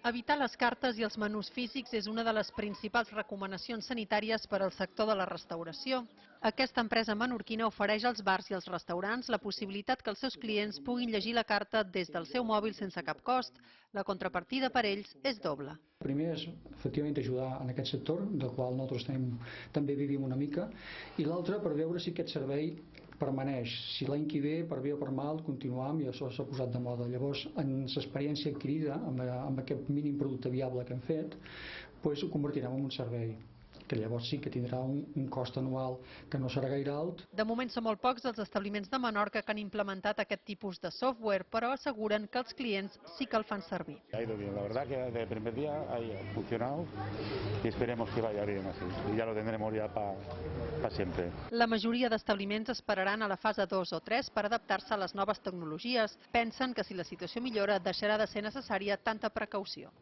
Evitar les cartes i els menús físics és una de les principals recomanacions sanitàries per al sector de la restauració. Aquesta empresa menorquina ofereix als bars i als restaurants la possibilitat que els seus clients puguin llegir la carta des del seu mòbil sense cap cost. La contrapartida per ells és doble. Primer és, efectivament, ajudar en aquest sector, del qual nosaltres també vivim una mica, i l'altre per veure si aquest servei permaneix, si l'any que ve, per bé o per mal, continuam i això s'ha posat de moda. Llavors, en l'experiència adquirida, amb aquest mínim producte viable que hem fet, doncs ho convertirem en un servei que llavors sí que tindrà un cost anual que no serà gaire alt. De moment són molt pocs els establiments de Menorca que han implementat aquest tipus de software, però asseguren que els clients sí que el fan servir. Ha ido bien, la verdad que desde el primer día ha funcionado y esperemos que vaya bien así. Y ya lo tendremos ya para siempre. La majoria d'establiments esperaran a la fase 2 o 3 per adaptar-se a les noves tecnologies. Pensen que si la situació millora deixarà de ser necessària tanta precaució.